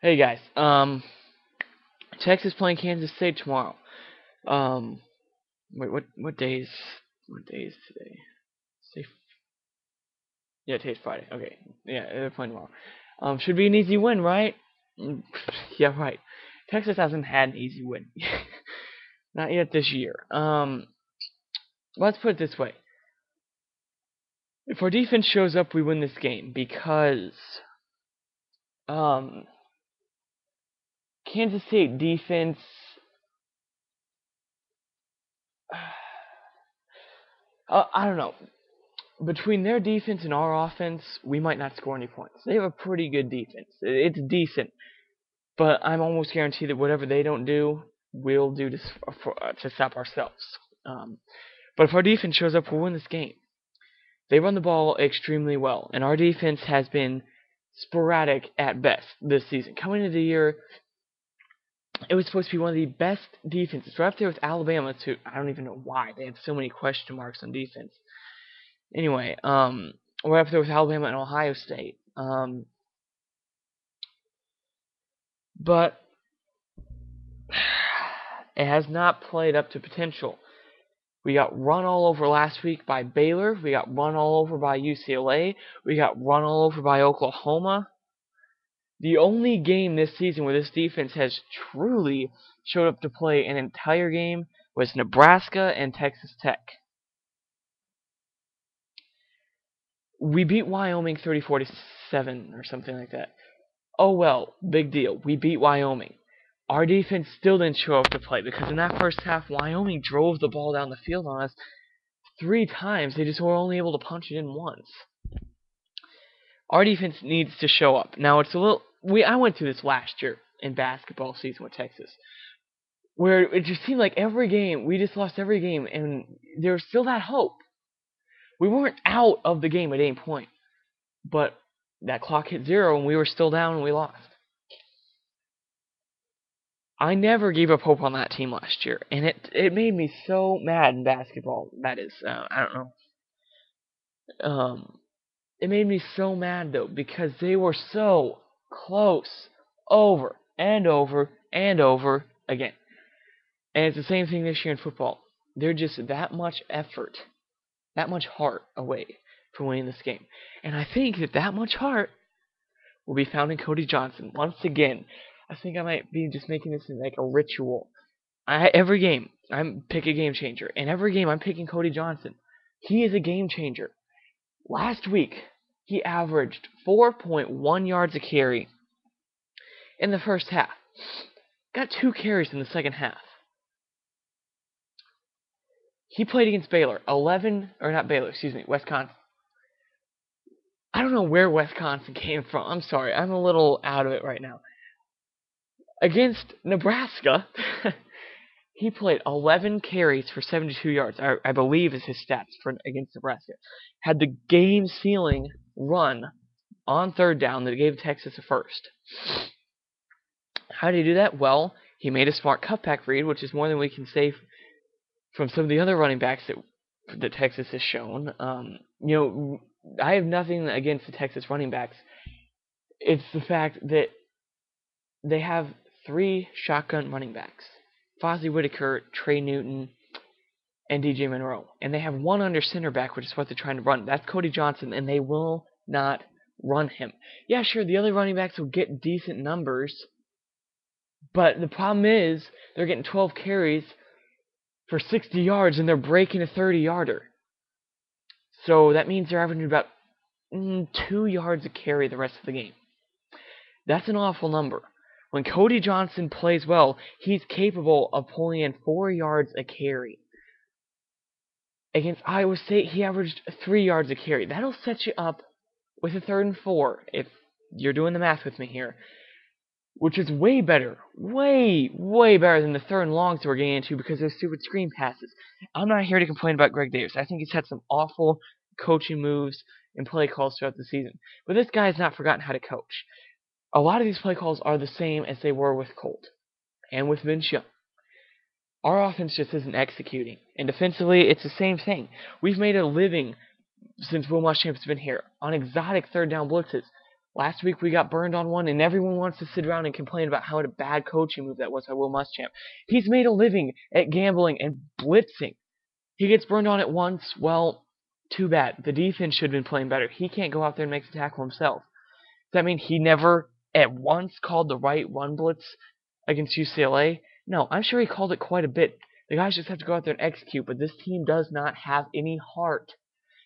Hey guys, Texas playing Kansas State tomorrow. Um, wait, what day is today? Say, yeah, today's Friday. Okay, yeah, they're playing tomorrow. Should be an easy win, right? Yeah, right. Texas hasn't had an easy win, not yet this year. Let's put it this way: if our defense shows up, we win this game because um, Kansas State defense. I don't know. Between their defense and our offense, we might not score any points. They have a pretty good defense. It's decent, but I'm almost guaranteed that whatever they don't do, we'll do to stop ourselves. Um, but if our defense shows up, we'll win this game. They run the ball extremely well, and our defense has been sporadic at best this season. Coming into the year, it was supposed to be one of the best defenses. Right up there with Alabama, too. I don't even know why. They had so many question marks on defense. Anyway, we're up there with Alabama and Ohio State. But it has not played up to potential. We got run all over last week by Baylor. We got run all over by UCLA. We got run all over by Oklahoma. The only game this season where this defense has truly showed up to play an entire game was Nebraska and Texas Tech. We beat Wyoming 34-7 or something like that. Oh well, big deal. We beat Wyoming. Our defense still didn't show up to play because in that first half, Wyoming drove the ball down the field on us 3 times. They just were only able to punch it in once. Our defense needs to show up. Now it's a little. I went through this last year in basketball season with Texas, where it just seemed like every game we just lost every game, and there was still that hope. We weren't out of the game at any point, but that clock hit zero and we were still down and we lost. I never gave up hope on that team last year, and it made me so mad in basketball. That is, I don't know. It made me so mad though because they were so close over and over and over again. And it's the same thing this year in football. They're just that much effort, that much heart away from winning this game. And I think that much heart will be found in Cody Johnson. Once again, I think I might be just making this like a ritual. Every game, I'm pick a game changer. And every game, I'm picking Cody Johnson. He is a game changer. Last week, he averaged 4.1 yards a carry in the first half. Got 2 carries in the second half. He played against Baylor. Wisconsin. I don't know where Wisconsin came from. I'm sorry. I'm a little out of it right now. Against Nebraska, he played 11 carries for 72 yards. I believe is his stats for against Nebraska. Had the game-sealing run on third down that gave Texas a first. How did he do that? Well, he made a smart cutback read, which is more than we can say from some of the other running backs that Texas has shown. I have nothing against the Texas running backs. It's the fact that they have 3 shotgun running backs. Fozzie Whitaker, Trey Newton, and DJ Monroe. And they have 1 under center back, which is what they're trying to run. That's Cody Johnson, and they will not run him. Yeah, sure, the other running backs will get decent numbers, but the problem is they're getting 12 carries for 60 yards, and they're breaking a 30-yarder. So that means they're averaging about 2 yards a carry the rest of the game. That's an awful number. When Cody Johnson plays well, he's capable of pulling in 4 yards a carry. Against Iowa State, he averaged 3 yards a carry. That'll set you up with a 3rd and 4, if you're doing the math with me here, which is way better, way, way better than the 3rd and longs we're getting into because of stupid screen passes. I'm not here to complain about Greg Davis. I think he's had some awful coaching moves and play calls throughout the season. But this guy has not forgotten how to coach. A lot of these play calls are the same as they were with Colt and with Vince Young. Our offense just isn't executing. And defensively, it's the same thing. We've made a living since Will Muschamp's been here on exotic 3rd down blitzes. Last week we got burned on one, and everyone wants to sit around and complain about how a bad coaching move that was by Will Muschamp. He's made a living at gambling and blitzing. He gets burned on it once, well, too bad. The defense should have been playing better. He can't go out there and make the tackle himself. Does that mean he never at once called the right run blitz against UCLA? No, I'm sure he called it quite a bit. The guys just have to go out there and execute, but this team does not have any heart.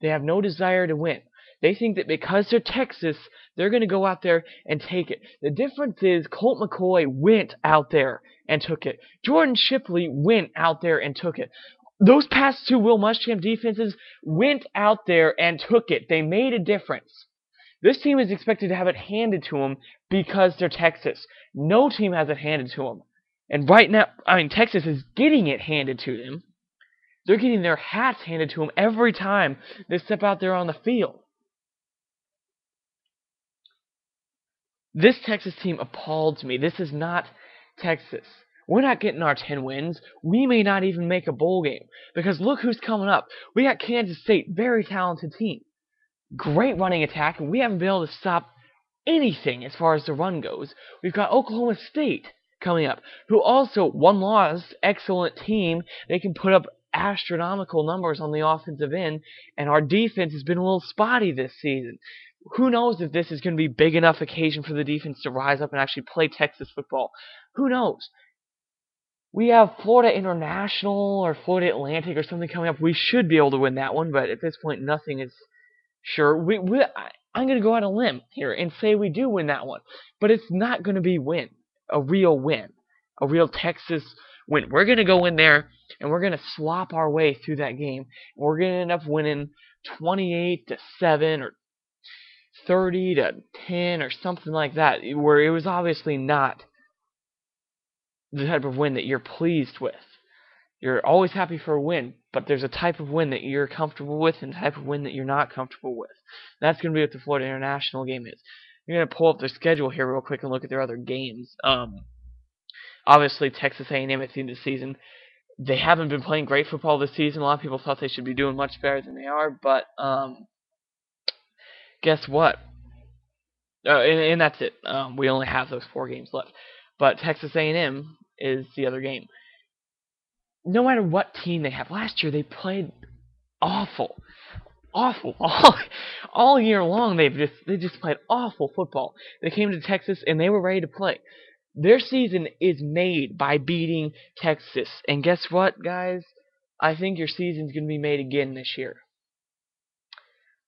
They have no desire to win. They think that because they're Texas, they're going to go out there and take it. The difference is Colt McCoy went out there and took it. Jordan Shipley went out there and took it. Those past two Will Muschamp defenses went out there and took it. They made a difference. This team is expected to have it handed to them because they're Texas. No team has it handed to them. And right now, Texas is getting it handed to them. They're getting their hats handed to them every time they step out there on the field. This Texas team appalls me. This is not Texas. We're not getting our 10 wins. We may not even make a bowl game. Because look who's coming up. We got Kansas State, very talented team. Great running attack, and we haven't been able to stop anything as far as the run goes. We've got Oklahoma State coming up, who also, one loss, excellent team. They can put up astronomical numbers on the offensive end, and our defense has been a little spotty this season. Who knows if this is going to be big enough occasion for the defense to rise up and actually play Texas football? Who knows? We have Florida International or Florida Atlantic or something coming up. We should be able to win that one, but at this point, nothing is sure. I'm going to go out on a limb here and say we do win that one. But it's not going to be a real Texas win. We're going to go in there and we're going to slop our way through that game. We're going to end up winning 28-7 or 30-10 or something like that, where it was obviously not the type of win that you're pleased with. You're always happy for a win, but there's a type of win that you're comfortable with and a type of win that you're not comfortable with. That's going to be what the Florida International game is. You're going to pull up their schedule here real quick and look at their other games. Obviously, Texas A&M at the end of the season, they haven't been playing great football this season. A lot of people thought they should be doing much better than they are, but guess what? And that's it. We only have those 4 games left. But Texas A&M is the other game. No matter what team they have, last year they played awful. All year long they just played awful football. They came to Texas and they were ready to play. Their season is made by beating Texas. And guess what, guys? I think your season's going to be made again this year.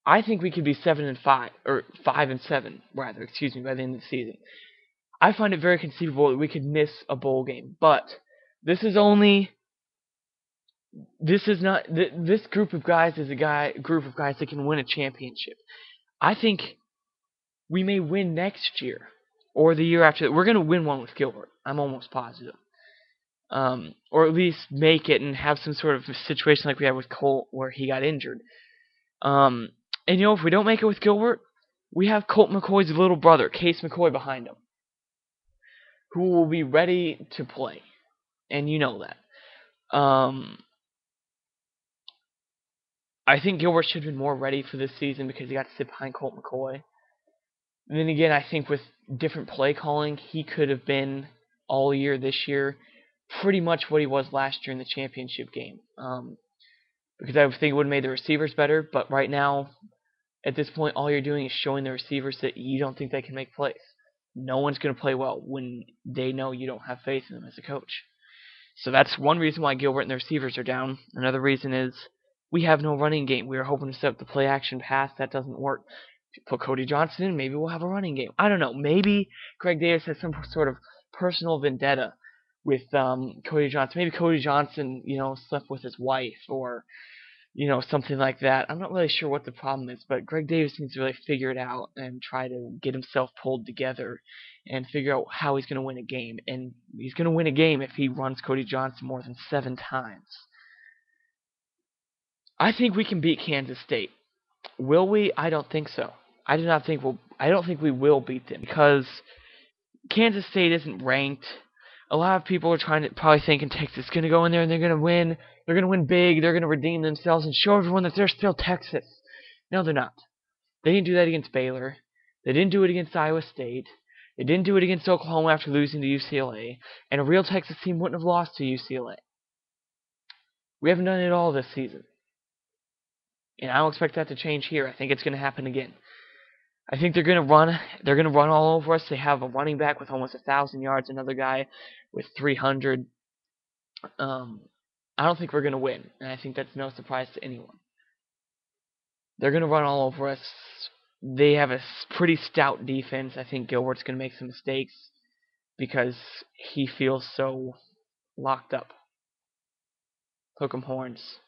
I think we could be 7-5 or 5-7 rather, by the end of the season. I find it very conceivable that we could miss a bowl game, but this is not this group of guys is a group of guys that can win a championship. I think we may win next year or the year after that. We're going to win one with Gilbert. I'm almost positive. Or at least make it and have some sort of situation like we had with Colt where he got injured. And if we don't make it with Gilbert, we have Colt McCoy's little brother, Case McCoy, behind him, who will be ready to play. And you know that. I think Gilbert should have been more ready for this season because he got to sit behind Colt McCoy. And then again, I think with different play calling, he could have been all year this year pretty much what he was last year in the championship game. Because I think it would have made the receivers better, but right now, at this point, all you're doing is showing the receivers that you don't think they can make plays. No one's going to play well when they know you don't have faith in them as a coach. So that's one reason why Gilbert and the receivers are down. Another reason is we have no running game. We were hoping to set up the play-action pass. That doesn't work. If you put Cody Johnson in, maybe we'll have a running game. I don't know. Maybe Greg Davis has some sort of personal vendetta with Cody Johnson. Maybe Cody Johnson, slept with his wife or, something like that. I'm not really sure what the problem is, but Greg Davis needs to really figure it out and try to get himself pulled together and figure out how he's going to win a game. And he's going to win a game if he runs Cody Johnson more than 7 times. I think we can beat Kansas State. Will we? I don't think so. I don't think we will beat them because Kansas State isn't ranked. A lot of people are probably thinking Texas is going to go in there and they're going to win. They're going to win big. They're going to redeem themselves and show everyone that they're still Texas. No, they're not. They didn't do that against Baylor. They didn't do it against Iowa State. They didn't do it against Oklahoma after losing to UCLA. And a real Texas team wouldn't have lost to UCLA. We haven't done it all this season. And I don't expect that to change here. I think it's going to happen again. I think they're going to run. They're going to run all over us. They have a running back with almost 1,000 yards, another guy with 300. I don't think we're going to win, and I think that's no surprise to anyone. They're going to run all over us. They have a pretty stout defense. I think Gilbert's going to make some mistakes because he feels so locked up. Hook 'em horns.